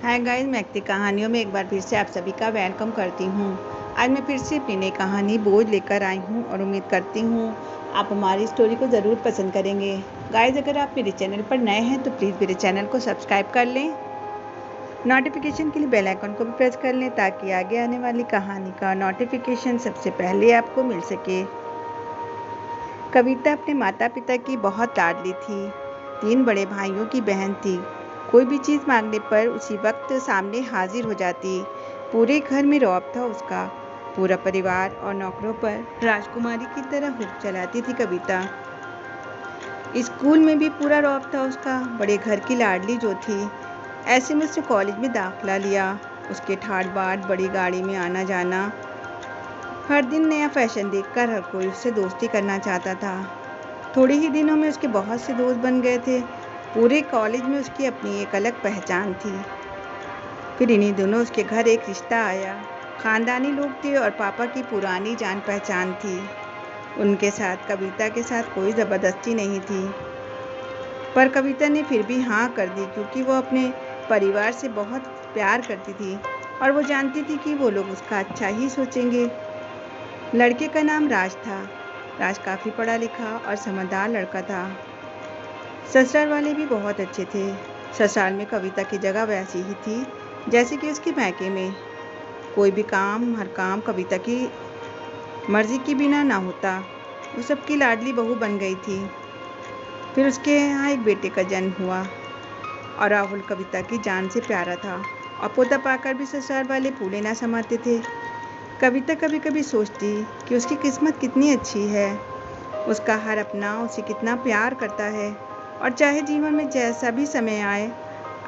Hi guys, मैं अक्ति कहानियों में एक बार फिर से आप सभी का वेलकम करती हूँ। आज मैं फिर से अपनी नई कहानी बोझ लेकर आई हूँ और उम्मीद करती हूँ आप हमारी स्टोरी को ज़रूर पसंद करेंगे। गाइस, अगर आप मेरे चैनल पर नए हैं तो प्लीज़ मेरे चैनल को सब्सक्राइब कर लें। नोटिफिकेशन के लिए बेल आइकन को भी प्रेस कर लें ताकि आगे आने वाली कहानी का नोटिफिकेशन सबसे पहले आपको मिल सके। कविता अपने माता पिता की बहुत लाडली थी। 3 बड़े भाइयों की बहन थी। कोई भी चीज़ मांगने पर उसी वक्त सामने हाजिर हो जाती। पूरे घर में रौब था उसका। पूरा परिवार और नौकरों पर राजकुमारी की तरह हुक्म चलाती थी कविता। स्कूल में भी पूरा रौब था उसका। बड़े घर की लाडली जो थी। ऐसे में उसने कॉलेज में दाखिला लिया। उसके ठाट बाट बड़ी गाड़ी में आना जाना। हर दिन नया फैशन देखकर हर कोई उससे दोस्ती करना चाहता था। थोड़े ही दिनों में उसके बहुत से दोस्त बन गए थे। पूरे कॉलेज में उसकी अपनी एक अलग पहचान थी। फिर इन्हीं दिनों उसके घर एक रिश्ता आया। खानदानी लोग थे और पापा की पुरानी जान पहचान थी। उनके साथ कविता के साथ कोई ज़बरदस्ती नहीं थी, पर कविता ने फिर भी हाँ कर दी क्योंकि वो अपने परिवार से बहुत प्यार करती थी और वो जानती थी कि वो लोग उसका अच्छा ही सोचेंगे। लड़के का नाम राज था। राज काफ़ी पढ़ा लिखा और समझदार लड़का था। ससुराल वाले भी बहुत अच्छे थे। ससुराल में कविता की जगह वैसी ही थी जैसे कि उसके मायके में। कोई भी काम हर काम कविता की मर्जी के बिना ना होता। वो सबकी लाडली बहू बन गई थी। फिर उसके यहाँ एक बेटे का जन्म हुआ और राहुल कविता की जान से प्यारा था और पोता पाकर भी ससुराल वाले फूले ना समाते थे। कविता कभी कभी सोचती कि उसकी किस्मत कितनी अच्छी है। उसका हर अपना उसे कितना प्यार करता है और चाहे जीवन में जैसा भी समय आए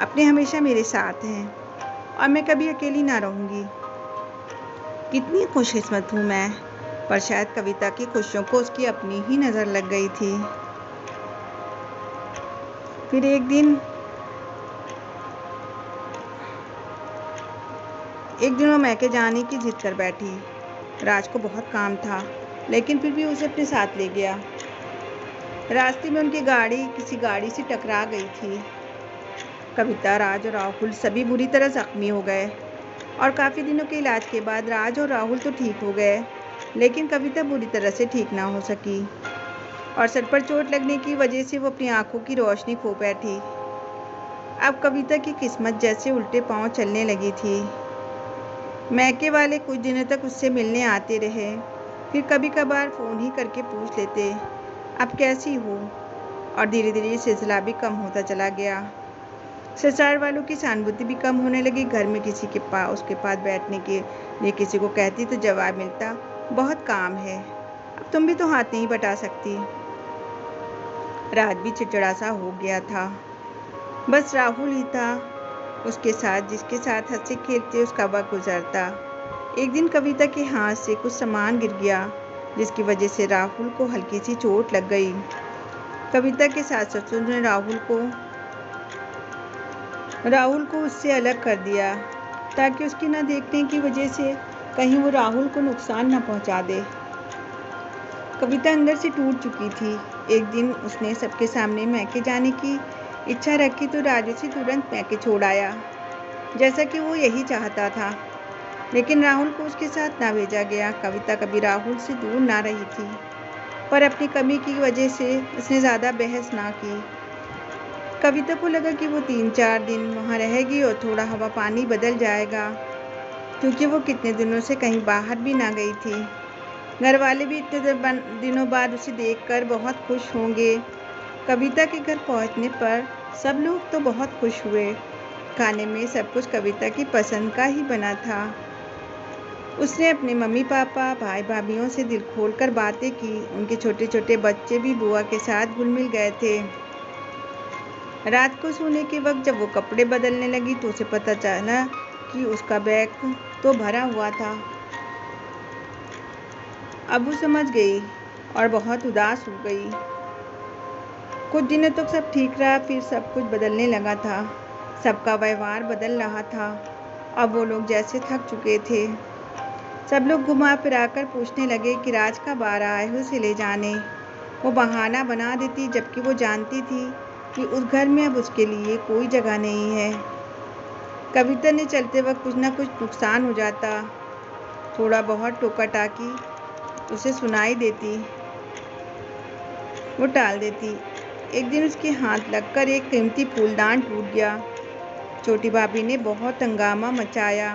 अपने हमेशा मेरे साथ हैं और मैं कभी अकेली ना रहूँगी। कितनी खुशकिस्मत हूँ मैं। पर शायद कविता की खुशियों को उसकी अपनी ही नज़र लग गई थी। फिर एक दिन वो मैके जाने की जिद कर बैठी। राज को बहुत काम था लेकिन फिर भी उसे अपने साथ ले गया। रास्ते में उनकी गाड़ी किसी गाड़ी से टकरा गई थी। कविता, राज और राहुल सभी बुरी तरह जख्मी हो गए और काफ़ी दिनों के इलाज के बाद राज और राहुल तो ठीक हो गए, लेकिन कविता बुरी तरह से ठीक ना हो सकी और सर पर चोट लगने की वजह से वो अपनी आंखों की रोशनी खो बैठी। अब कविता की किस्मत जैसे उल्टे पांव चलने लगी थी। मैके वाले कुछ दिनों तक उससे मिलने आते रहे। फिर कभी कभार फ़ोन ही करके पूछ लेते, अब कैसी हो। और धीरे धीरे ये सिलसिला भी कम होता चला गया। ससुराल वालों की सहानुभूति भी कम होने लगी। घर में किसी के पास उसके पास बैठने के लिए किसी को कहती तो जवाब मिलता, बहुत काम है, अब तुम भी तो हाथ नहीं बटा सकती। रात भी चिड़चिड़ा सा हो गया था। बस राहुल ही था उसके साथ, जिसके साथ हंसते खेलते उसका वक्त गुजरता। एक दिन कविता के हाथ से कुछ सामान गिर गया जिसकी वजह से राहुल को हल्की सी चोट लग गई। कविता के साथ ससुर ने राहुल को उससे अलग कर दिया ताकि उसकी न देखने की वजह से कहीं वो राहुल को नुकसान न पहुंचा दे। कविता अंदर से टूट चुकी थी। एक दिन उसने सबके सामने मैके जाने की इच्छा रखी तो राजू से तुरंत मैके छोड़ आया, जैसा कि वो यही चाहता था। लेकिन राहुल को उसके साथ ना भेजा गया। कविता कभी राहुल से दूर ना रही थी, पर अपनी कमी की वजह से उसने ज़्यादा बहस ना की। कविता को लगा कि वो 3-4 दिन वहाँ रहेगी और थोड़ा हवा पानी बदल जाएगा, क्योंकि वो कितने दिनों से कहीं बाहर भी ना गई थी। घर वाले भी इतने दिनों बाद उसे देखकर बहुत खुश होंगे। कविता के घर पहुँचने पर सब लोग तो बहुत खुश हुए। खाने में सब कुछ कविता की पसंद का ही बना था। उसने अपने मम्मी पापा भाई भाभीयों से दिल खोलकर बातें की। उनके छोटे छोटे बच्चे भी बुआ के साथ घुल मिल गए थे। रात को सोने के वक्त जब वो कपड़े बदलने लगी तो उसे पता चला कि उसका बैग तो भरा हुआ था। अब वो समझ गई और बहुत उदास हो गई। कुछ दिनों तक सब ठीक रहा, फिर सब कुछ बदलने लगा था। सबका व्यवहार बदल रहा था। अब वो लोग जैसे थक चुके थे। सब लोग घुमा फिराकर पूछने लगे कि राज कब आ रहा है उसे ले जाने। वो बहाना बना देती, जबकि वो जानती थी कि उस घर में अब उसके लिए कोई जगह नहीं है। कविता ने चलते वक्त कुछ ना कुछ नुकसान हो जाता, थोड़ा बहुत टोका टाकी उसे सुनाई देती, वो टाल देती। एक दिन उसके हाथ लगकर एक कीमती फूलदान टूट गया। छोटी भाभी ने बहुत हंगामा मचाया।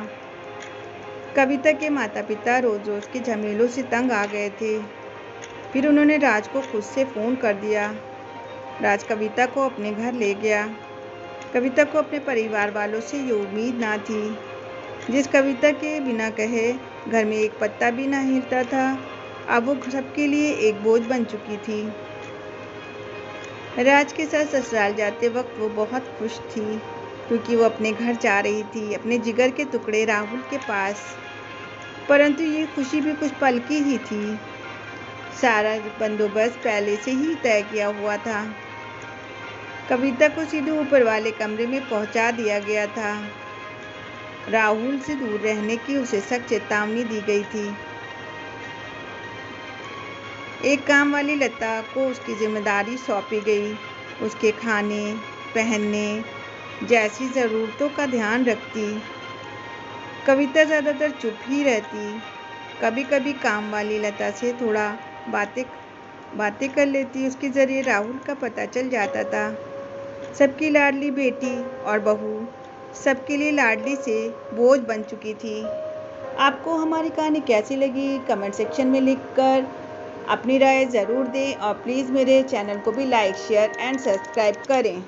कविता के माता पिता रोज रोज के झमेलों से तंग आ गए थे। फिर उन्होंने राज को खुद से फ़ोन कर दिया। राज कविता को अपने घर ले गया। कविता को अपने परिवार वालों से ये उम्मीद ना थी। जिस कविता के बिना कहे घर में एक पत्ता भी ना हिलता था, अब वो सबके लिए एक बोझ बन चुकी थी। राज के साथ ससुराल जाते वक्त वो बहुत खुश थी, क्योंकि वो अपने घर जा रही थी, अपने जिगर के टुकड़े राहुल के पास। परंतु ये खुशी भी कुछ पल की ही थी। सारा बंदोबस्त पहले से ही तय किया हुआ था। कविता को सीधे ऊपर वाले कमरे में पहुंचा दिया गया था। राहुल से दूर रहने की उसे सख्त चेतावनी दी गई थी। एक काम वाली लता को उसकी जिम्मेदारी सौंपी गई। उसके खाने, पहनने जैसी ज़रूरतों का ध्यान रखती। कविता ज़्यादातर चुप ही रहती। कभी कभी काम वाली लता से थोड़ा बातें कर लेती। उसके ज़रिए राहुल का पता चल जाता था। सबकी लाडली बेटी और बहू सबके लिए लाडली से बोझ बन चुकी थी। आपको हमारी कहानी कैसी लगी कमेंट सेक्शन में लिखकर अपनी राय ज़रूर दें और प्लीज़ मेरे चैनल को भी लाइक, शेयर एंड सब्सक्राइब करें।